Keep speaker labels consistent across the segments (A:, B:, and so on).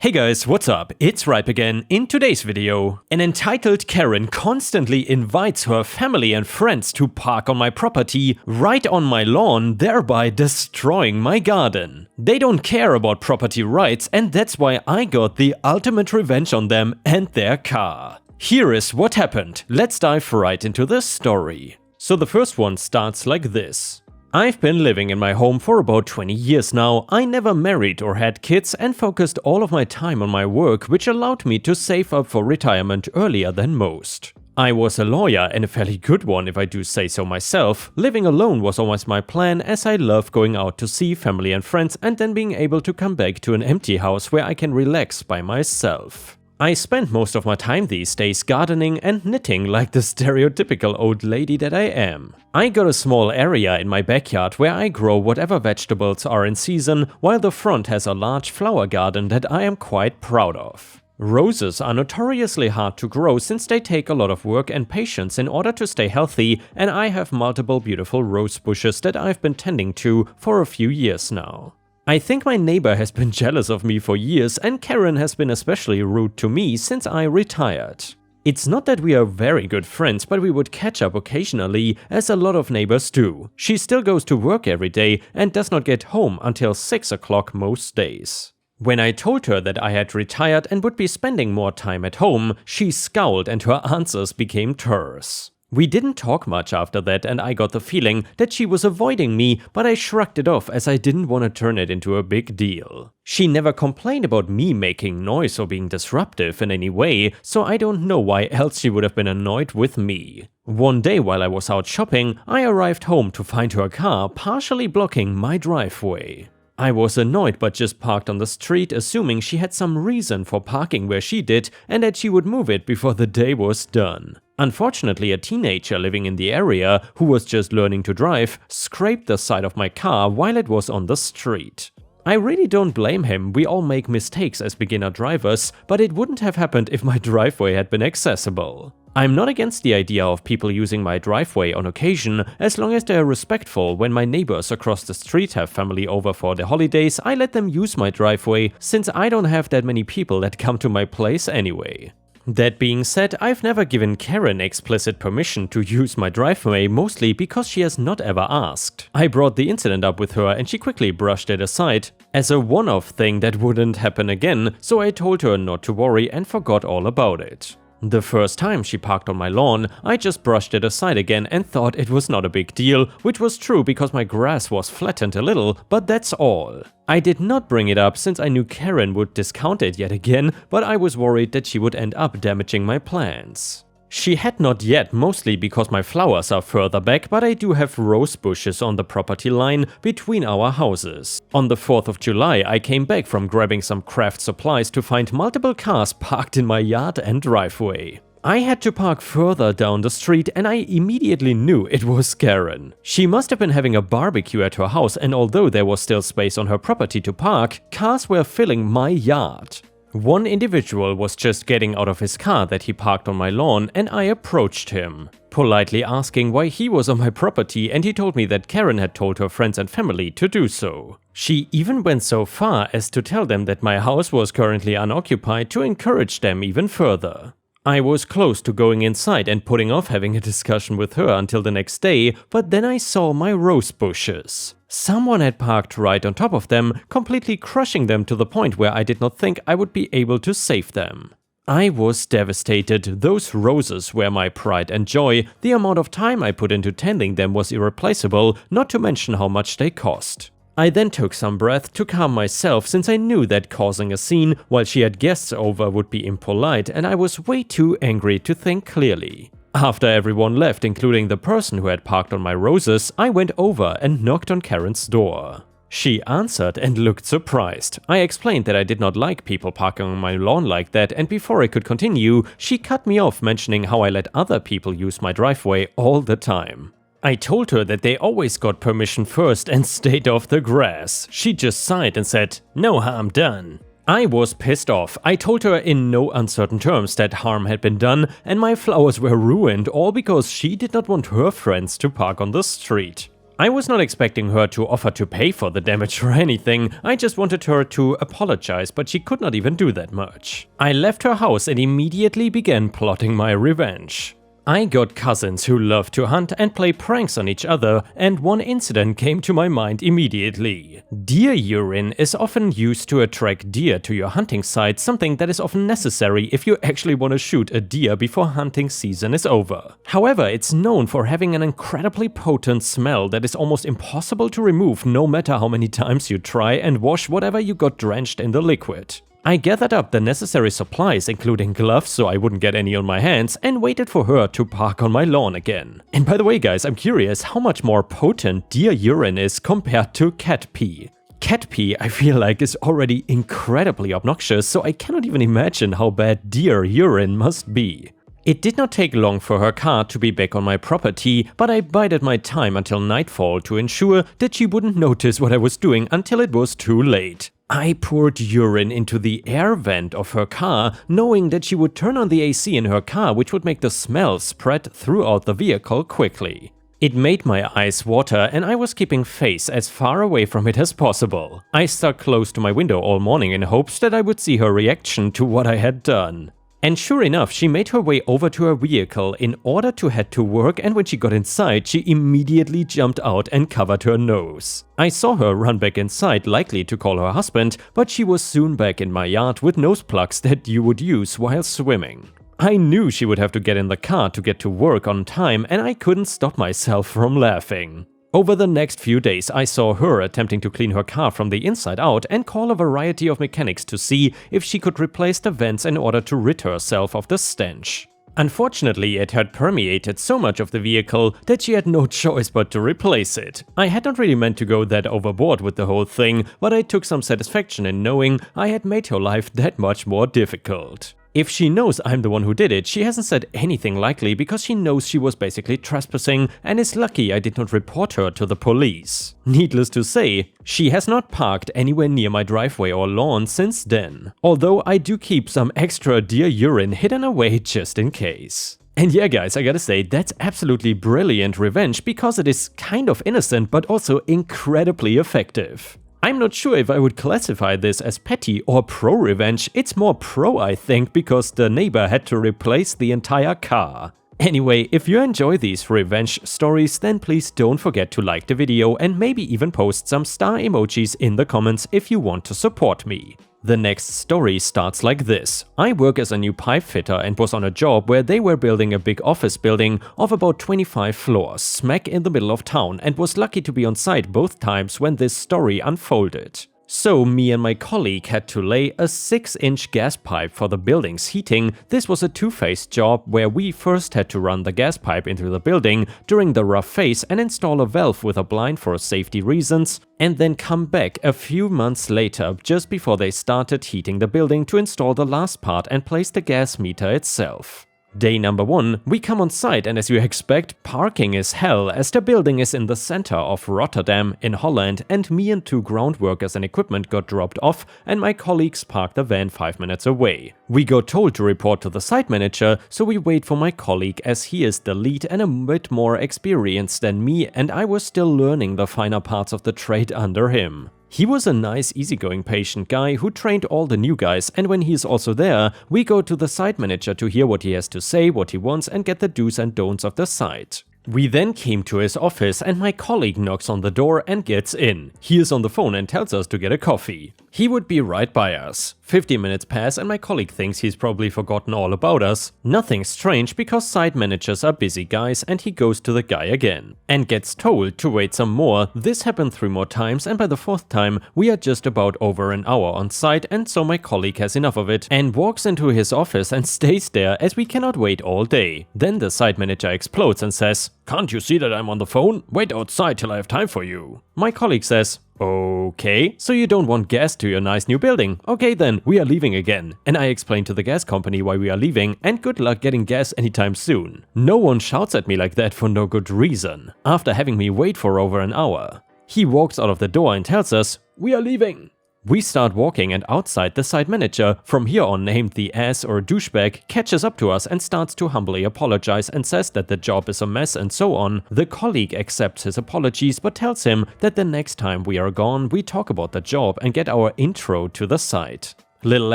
A: Hey guys, what's up? It's Ripe again. In today's video, an entitled Karen constantly invites her family and friends to park on my property right on my lawn, thereby destroying my garden. They don't care about property rights, and that's why I got the ultimate revenge on them and their car. Here is what happened. Let's dive right into this story. So the first one starts like this. I've been living in my home for about 20 years now. I never married or had kids and focused all of my time on my work, which allowed me to save up for retirement earlier than most. I was a lawyer, and a fairly good one if I do say so myself. Living alone was always my plan, as I love going out to see family and friends and then being able to come back to an empty house where I can relax by myself. I spend most of my time these days gardening and knitting like the stereotypical old lady that I am. I got a small area in my backyard where I grow whatever vegetables are in season, while the front has a large flower garden that I am quite proud of. Roses are notoriously hard to grow since they take a lot of work and patience in order to stay healthy, and I have multiple beautiful rose bushes that I've been tending to for a few years now. I think my neighbor has been jealous of me for years, and Karen has been especially rude to me since I retired. It's not that we are very good friends, but we would catch up occasionally, as a lot of neighbors do. She still goes to work every day and does not get home until 6 o'clock most days. When I told her that I had retired and would be spending more time at home, she scowled and her answers became terse. We didn't talk much after that, and I got the feeling that she was avoiding me, but I shrugged it off as I didn't want to turn it into a big deal. She never complained about me making noise or being disruptive in any way, so I don't know why else she would have been annoyed with me. One day while I was out shopping, I arrived home to find her car partially blocking my driveway. I was annoyed but just parked on the street, assuming she had some reason for parking where she did and that she would move it before the day was done. Unfortunately, a teenager living in the area, who was just learning to drive, scraped the side of my car while it was on the street. I really don't blame him. We all make mistakes as beginner drivers, but it wouldn't have happened if my driveway had been accessible. I'm not against the idea of people using my driveway on occasion, as long as they are respectful. When my neighbors across the street have family over for the holidays, I let them use my driveway, since I don't have that many people that come to my place anyway. That being said, I've never given Karen explicit permission to use my driveway, mostly because she has not ever asked. I brought the incident up with her and she quickly brushed it aside as a one-off thing that wouldn't happen again, so I told her not to worry and forgot all about it. The first time she parked on my lawn, I just brushed it aside again and thought it was not a big deal, which was true because my grass was flattened a little, but that's all. I did not bring it up since I knew Karen would discount it yet again, but I was worried that she would end up damaging my plants. She had not yet, mostly because my flowers are further back, but I do have rose bushes on the property line between our houses. On the 4th of July, I came back from grabbing some craft supplies to find multiple cars parked in my yard and driveway. I had to park further down the street, and I immediately knew it was Karen. She must have been having a barbecue at her house, and although there was still space on her property to park, cars were filling my yard. One individual was just getting out of his car that he parked on my lawn, and I approached him, politely asking why he was on my property, and he told me that Karen had told her friends and family to do so. She even went so far as to tell them that my house was currently unoccupied to encourage them even further. I was close to going inside and putting off having a discussion with her until the next day, but then I saw my rose bushes. Someone had parked right on top of them, completely crushing them to the point where I did not think I would be able to save them. I was devastated. Those roses were my pride and joy. The amount of time I put into tending them was irreplaceable, not to mention how much they cost. I then took some breath to calm myself, since I knew that causing a scene while she had guests over would be impolite, and I was way too angry to think clearly. After everyone left, including the person who had parked on my roses, I went over and knocked on Karen's door. She answered and looked surprised. I explained that I did not like people parking on my lawn like that, and before I could continue, she cut me off, mentioning how I let other people use my driveway all the time. I told her that they always got permission first and stayed off the grass. She just sighed and said, "No harm done." I was pissed off. I told her in no uncertain terms that harm had been done and my flowers were ruined, all because she did not want her friends to park on the street. I was not expecting her to offer to pay for the damage or anything, I just wanted her to apologize, but she could not even do that much. I left her house and immediately began plotting my revenge. I got cousins who love to hunt and play pranks on each other, and one incident came to my mind immediately. Deer urine is often used to attract deer to your hunting site, something that is often necessary if you actually want to shoot a deer before hunting season is over. However, it's known for having an incredibly potent smell that is almost impossible to remove no matter how many times you try and wash whatever you got drenched in the liquid. I gathered up the necessary supplies, including gloves so I wouldn't get any on my hands, and waited for her to park on my lawn again. And by the way guys, I'm curious how much more potent deer urine is compared to cat pee. Cat pee, I feel like, is already incredibly obnoxious, so I cannot even imagine how bad deer urine must be. It did not take long for her car to be back on my property, but I bided my time until nightfall to ensure that she wouldn't notice what I was doing until it was too late. I poured urine into the air vent of her car, knowing that she would turn on the AC in her car, which would make the smell spread throughout the vehicle quickly. It made my eyes water, and I was keeping face as far away from it as possible. I stuck close to my window all morning in hopes that I would see her reaction to what I had done. And sure enough, she made her way over to her vehicle in order to head to work, and when she got inside, she immediately jumped out and covered her nose. I saw her run back inside, likely to call her husband, but she was soon back in my yard with nose plugs that you would use while swimming. I knew she would have to get in the car to get to work on time, and I couldn't stop myself from laughing. Over the next few days, I saw her attempting to clean her car from the inside out and call a variety of mechanics to see if she could replace the vents in order to rid herself of the stench. Unfortunately, it had permeated so much of the vehicle that she had no choice but to replace it. I had not really meant to go that overboard with the whole thing, but I took some satisfaction in knowing I had made her life that much more difficult. If she knows I'm the one who did it, she hasn't said anything likely because she knows she was basically trespassing and is lucky I did not report her to the police. Needless to say, she has not parked anywhere near my driveway or lawn since then, although I do keep some extra deer urine hidden away just in case. And yeah guys, I gotta say, that's absolutely brilliant revenge because it is kind of innocent but also incredibly effective. I'm not sure if I would classify this as petty or pro-revenge. It's more pro, I think, because the neighbor had to replace the entire car. Anyway, if you enjoy these revenge stories, then please don't forget to like the video and maybe even post some star emojis in the comments if you want to support me. The next story starts like this. I work as a new pipe fitter and was on a job where they were building a big office building of about 25 floors, smack in the middle of town, and was lucky to be on site both times when this story unfolded. So me and my colleague had to lay a 6-inch gas pipe for the building's heating. This was a two-phase job where we first had to run the gas pipe into the building during the rough phase and install a valve with a blind for safety reasons, and then come back a few months later just before they started heating the building to install the last part and place the gas meter itself. Day number 1, we come on site, and as you expect, parking is hell as the building is in the center of Rotterdam in Holland, and me and 2 ground workers and equipment got dropped off and my colleagues parked the van 5 minutes away. We got told to report to the site manager, so we wait for my colleague as he is the lead and a bit more experienced than me, and I was still learning the finer parts of the trade under him. He was a nice, easygoing, patient guy who trained all the new guys, and when he is also there, we go to the site manager to hear what he has to say, what he wants, and get the do's and don'ts of the site. We then came to his office and my colleague knocks on the door and gets in. He is on the phone and tells us to get a coffee. He would be right by us. 50 minutes pass and my colleague thinks he's probably forgotten all about us. Nothing strange because site managers are busy guys, and he goes to the guy again and gets told to wait some more. This happened 3 more times, and by the 4th time we are just about over an hour on site, and so my colleague has enough of it and walks into his office and stays there as we cannot wait all day. Then the site manager explodes and says, "Can't you see that I'm on the phone? Wait outside till I have time for you." My colleague says, "Okay, so you don't want gas to your nice new building? Okay then, we are leaving again." And I explain to the gas company why we are leaving, and good luck getting gas anytime soon. No one shouts at me like that for no good reason, after having me wait for over an hour. He walks out of the door and tells us, "We are leaving." We start walking and outside the site manager, from here on named the ass or douchebag, catches up to us and starts to humbly apologize and says that the job is a mess and so on. The colleague accepts his apologies but tells him that the next time we are gone we talk about the job and get our intro to the site. Little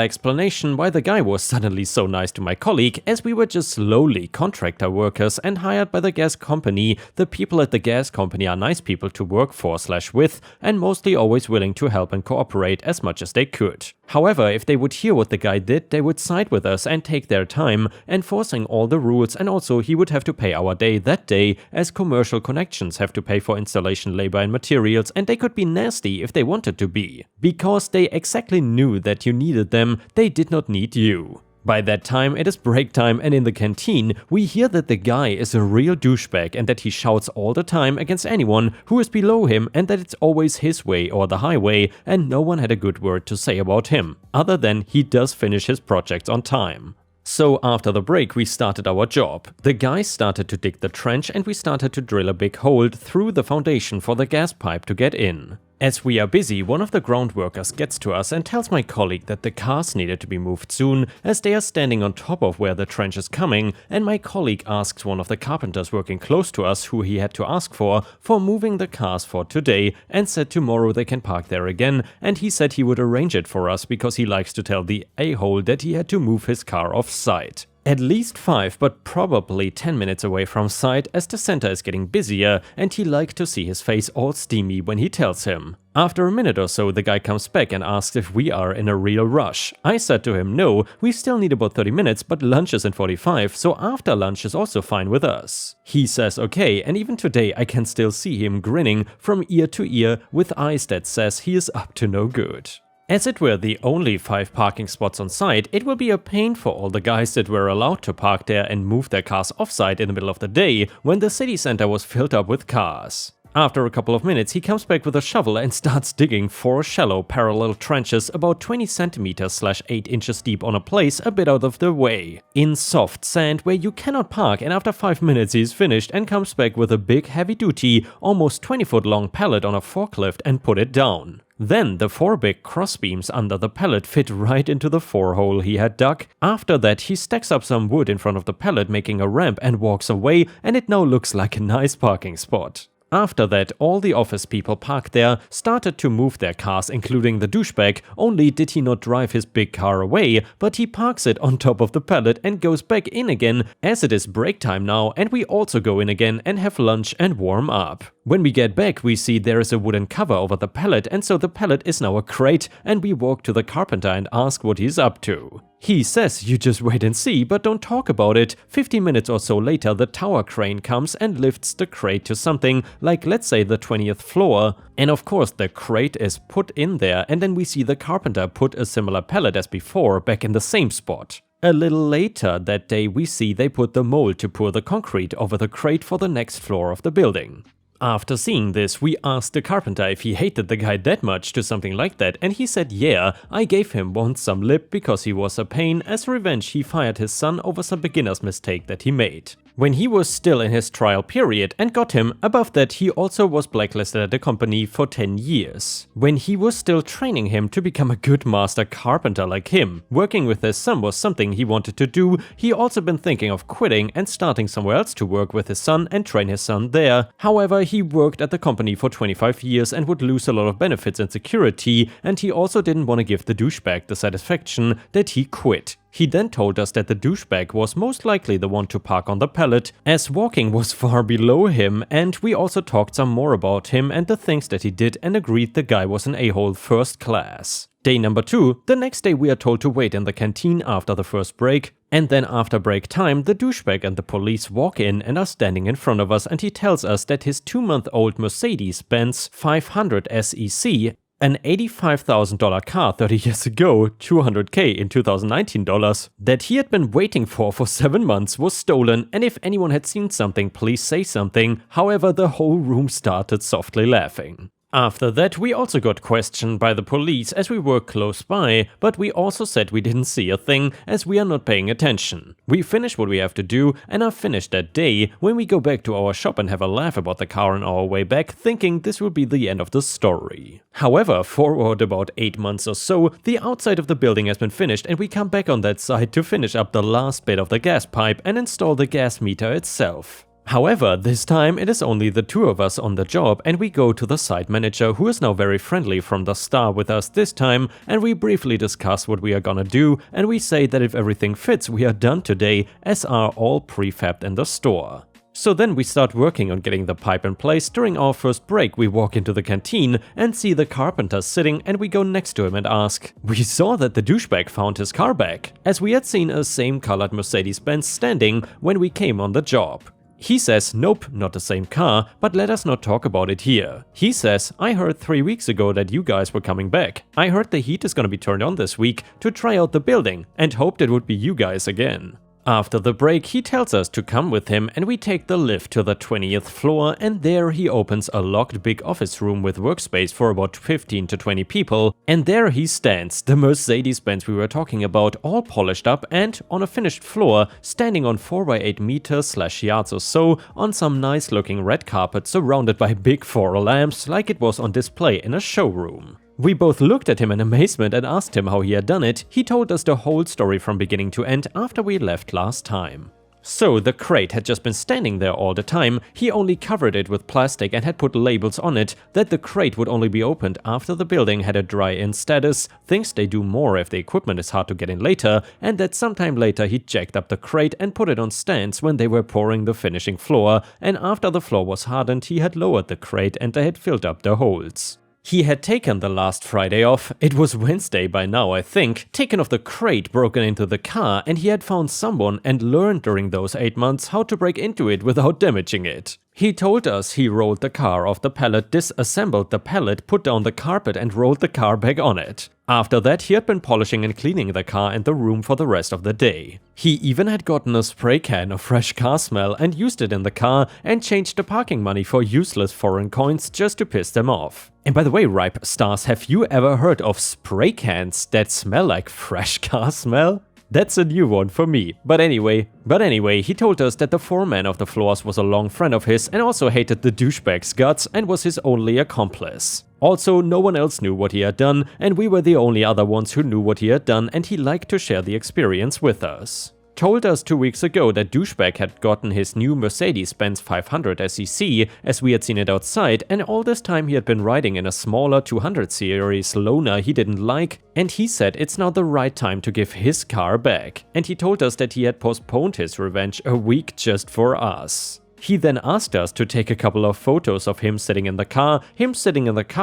A: explanation why the guy was suddenly so nice to my colleague, as we were just lowly contractor workers and hired by the gas company. The people at the gas company are nice people to work for/with and mostly always willing to help and cooperate as much as they could. However, if they would hear what the guy did, they would side with us and take their time, enforcing all the rules, and also he would have to pay our day that day, as commercial connections have to pay for installation labor and materials, and they could be nasty if they wanted to be. Because they exactly knew that you needed them, they did not need you. By that time it is break time, and in the canteen we hear that the guy is a real douchebag and that he shouts all the time against anyone who is below him, and that it's always his way or the highway, and no one had a good word to say about him, other than he does finish his projects on time. So after the break we started our job. The guy started to dig the trench and we started to drill a big hole through the foundation for the gas pipe to get in. As we are busy, one of the ground workers gets to us and tells my colleague that the cars needed to be moved soon, as they are standing on top of where the trench is coming, and my colleague asks one of the carpenters working close to us, who he had to ask for moving the cars for today, and said tomorrow they can park there again, and he said he would arrange it for us because he likes to tell the a-hole that he had to move his car off-site. At least 5, but probably 10 minutes away from site, as the center is getting busier, and he liked to see his face all steamy when he tells him. After a minute or so the guy comes back and asks if we are in a real rush. I said to him no, we still need about 30 minutes, but lunch is in 45, so after lunch is also fine with us. He says okay, and even today I can still see him grinning from ear to ear with eyes that says he is up to no good. As it were the only 5 parking spots on site, it will be a pain for all the guys that were allowed to park there and move their cars off-site in the middle of the day when the city center was filled up with cars. After a couple of minutes he comes back with a shovel and starts digging 4 shallow parallel trenches about 20 cm/8 inches deep on a place a bit out of the way, in soft sand where you cannot park, and after 5 minutes he's finished and comes back with a big heavy-duty, almost 20-foot long pallet on a forklift and put it down. Then the 4 big crossbeams under the pallet fit right into the 4 hole he had dug. After that he stacks up some wood in front of the pallet, making a ramp, and walks away, and it now looks like a nice parking spot. After that, all the office people parked there started to move their cars, including the douchebag, only did he not drive his big car away, but he parks it on top of the pallet and goes back in again, as it is break time now, and we also go in again and have lunch and warm up. When we get back, we see there is a wooden cover over the pallet, and so the pallet is now a crate, and we walk to the carpenter and ask what he's up to. He says you just wait and see, but don't talk about it. 15 minutes or so later the tower crane comes and lifts the crate to something like, let's say, the 20th floor. And of course the crate is put in there, and then we see the carpenter put a similar pallet as before back in the same spot. A little later that day we see they put the mold to pour the concrete over the crate for the next floor of the building. After seeing this, we asked the carpenter if he hated the guy that much to something like that, and he said yeah, I gave him once some lip because he was a pain. As revenge he fired his son over some beginner's mistake that he made when he was still in his trial period, and got him. Above that he also was blacklisted at the company for 10 years. When he was still training him to become a good master carpenter like him. Working with his son was something he wanted to do. He also been thinking of quitting and starting somewhere else to work with his son and train his son there. However, he worked at the company for 25 years and would lose a lot of benefits and security, and he also didn't want to give the douchebag the satisfaction that he quit. He then told us that the douchebag was most likely the one to park on the pallet, as walking was far below him, and we also talked some more about him and the things that he did and agreed the guy was an a-hole first class. Day number 2, the next day we are told to wait in the canteen after the first break, and then after break time the douchebag and the police walk in and are standing in front of us, and he tells us that his 2-month-old Mercedes-Benz 500 SEC, an $85,000 car 30 years ago, $200K in 2019 dollars, that he had been waiting for 7 months, was stolen, and if anyone had seen something, please say something. However, the whole room started softly laughing. After that, we also got questioned by the police as we were close by, but we also said we didn't see a thing as we are not paying attention. We finish what we have to do and are finished that day when we go back to our shop and have a laugh about the car on our way back, thinking this will be the end of the story. However, forward about 8 months or so, the outside of the building has been finished and we come back on that side to finish up the last bit of the gas pipe and install the gas meter itself. However, this time it is only the two of us on the job and we go to the site manager, who is now very friendly from the start with us this time, and we briefly discuss what we are gonna do, and we say that if everything fits we are done today, as are all prefabbed in the store. So then we start working on getting the pipe in place. During our first break we walk into the canteen and see the carpenter sitting, and we go next to him and ask. We saw that the douchebag found his car back, as we had seen a same colored Mercedes-Benz standing when we came on the job. He says, nope, not the same car, but let us not talk about it here. He says, I heard 3 weeks ago that you guys were coming back. I heard the heat is gonna be turned on this week to try out the building and hoped it would be you guys again. After the break, he tells us to come with him and we take the lift to the 20th floor, and there he opens a locked big office room with workspace for about 15 to 20 people, and there he stands, the Mercedes-Benz we were talking about, all polished up and on a finished floor, standing on 4x8 meters/yards or so on some nice looking red carpet surrounded by big 4 lamps like it was on display in a showroom. We both looked at him in amazement and asked him how he had done it. He told us the whole story from beginning to end after we left last time. So the crate had just been standing there all the time. He only covered it with plastic and had put labels on it that the crate would only be opened after the building had a dry-in status, thinks they do more if the equipment is hard to get in later, and that sometime later he jacked up the crate and put it on stands when they were pouring the finishing floor, and after the floor was hardened he had lowered the crate and they had filled up the holes. He had taken the last Friday off, it was Wednesday by now I think, taken off the crate, broken into the car, and he had found someone and learned during those 8 months how to break into it without damaging it. He told us he rolled the car off the pallet, disassembled the pallet, put down the carpet and rolled the car back on it. After that he had been polishing and cleaning the car and the room for the rest of the day. He even had gotten a spray can of fresh car smell and used it in the car and changed the parking money for useless foreign coins just to piss them off. And by the way, Ripe Stars, have you ever heard of spray cans that smell like fresh car smell? That's a new one for me. But anyway, he told us that the foreman of the floors was a long friend of his and also hated the douchebag's guts and was his only accomplice. Also, no one else knew what he had done, and we were the only other ones who knew what he had done, and he liked to share the experience with us. Told us 2 weeks ago that douchebag had gotten his new Mercedes-Benz 500 SEC as we had seen it outside, and all this time he had been riding in a smaller 200 series loaner he didn't like, and he said it's now the right time to give his car back, and he told us that he had postponed his revenge a week just for us. He then asked us to take a couple of photos of him sitting in the car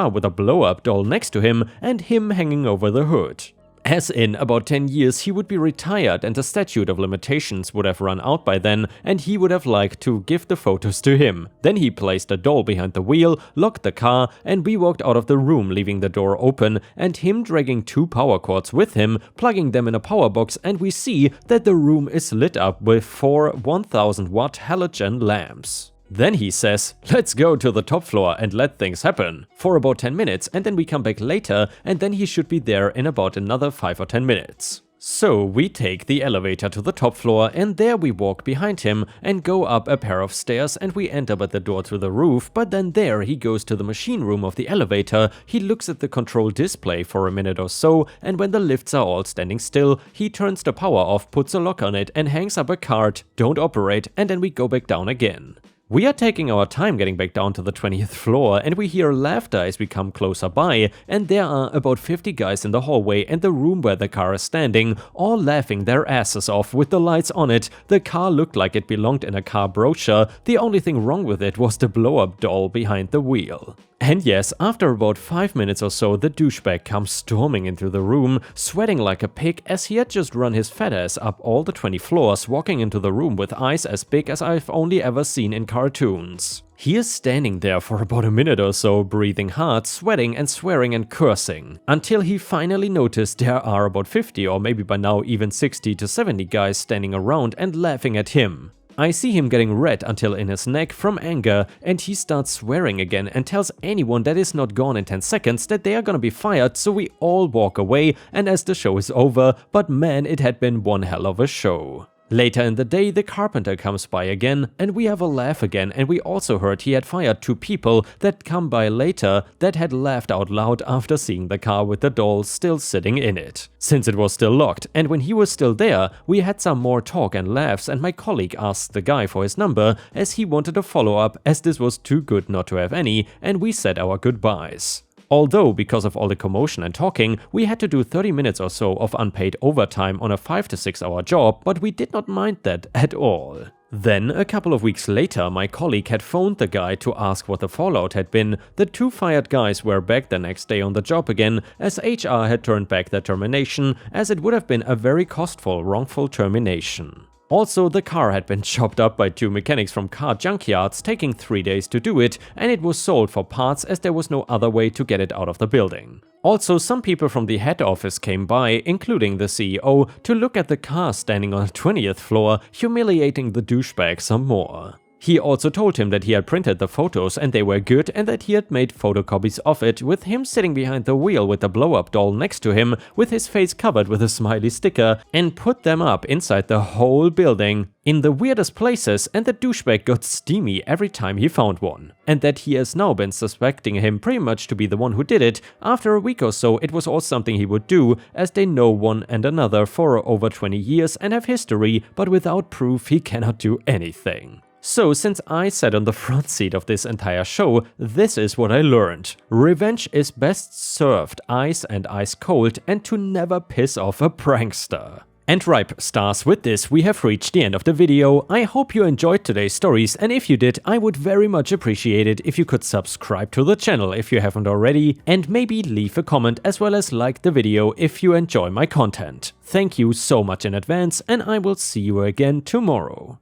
A: with a blow-up doll next to him, and him hanging over the hood. As in about 10 years he would be retired and the statute of limitations would have run out by then, and he would have liked to give the photos to him. Then he placed a doll behind the wheel, locked the car, and we walked out of the room leaving the door open, and him dragging 2 power cords with him, plugging them in a power box, and we see that the room is lit up with 4 1000-watt halogen lamps. Then he says, let's go to the top floor and let things happen, for about 10 minutes, and then we come back later, and then he should be there in about another 5 or 10 minutes. So we take the elevator to the top floor, and there we walk behind him and go up a pair of stairs, and we end up at the door to the roof, but then there he goes to the machine room of the elevator, he looks at the control display for a minute or so, and when the lifts are all standing still, he turns the power off, puts a lock on it, and hangs up a card, don't operate, and then we go back down again. We are taking our time getting back down to the 20th floor, and we hear laughter as we come closer by, and there are about 50 guys in the hallway and the room where the car is standing, all laughing their asses off with the lights on it. The car looked like it belonged in a car brochure, the only thing wrong with it was the blow-up doll behind the wheel. And yes, after about 5 minutes or so, the douchebag comes storming into the room, sweating like a pig as he had just run his fat ass up all the 20 floors, walking into the room with eyes as big as I've only ever seen in cartoons. He is standing there for about a minute or so, breathing hard, sweating and swearing and cursing, until he finally noticed there are about 50 or maybe by now even 60 to 70 guys standing around and laughing at him. I see him getting red until in his neck from anger, and he starts swearing again and tells anyone that is not gone in 10 seconds that they are gonna be fired, so we all walk away and as the show is over, but man, it had been one hell of a show. Later in the day, the carpenter comes by again, and we have a laugh again, and we also heard he had fired 2 people that come by later that had laughed out loud after seeing the car with the doll still sitting in it. Since it was still locked, and when he was still there, we had some more talk and laughs, and my colleague asked the guy for his number as he wanted a follow-up as this was too good not to have any, and we said our goodbyes. Although, because of all the commotion and talking, we had to do 30 minutes or so of unpaid overtime on a 5 to 6 hour job, but we did not mind that at all. Then, a couple of weeks later, my colleague had phoned the guy to ask what the fallout had been. The 2 fired guys were back the next day on the job again, as HR had turned back their termination, as it would have been a very costful wrongful termination. Also, the car had been chopped up by 2 mechanics from car junkyards, taking 3 days to do it, and it was sold for parts as there was no other way to get it out of the building. Also, some people from the head office came by, including the CEO, to look at the car standing on the 20th floor, humiliating the douchebag some more. He also told him that he had printed the photos and they were good and that he had made photocopies of it with him sitting behind the wheel with the blow-up doll next to him with his face covered with a smiley sticker and put them up inside the whole building in the weirdest places, and the douchebag got steamy every time he found one. And that he has now been suspecting him pretty much to be the one who did it. After a week or so it was all something he would do, as they know one and another for over 20 years and have history, but without proof he cannot do anything. So, since I sat on the front seat of this entire show, this is what I learned. Revenge is best served ice and ice cold, and to never piss off a prankster. And ripe stars, with this we have reached the end of the video. I hope you enjoyed today's stories, and if you did, I would very much appreciate it if you could subscribe to the channel if you haven't already, and maybe leave a comment as well as like the video if you enjoy my content. Thank you so much in advance, and I will see you again tomorrow.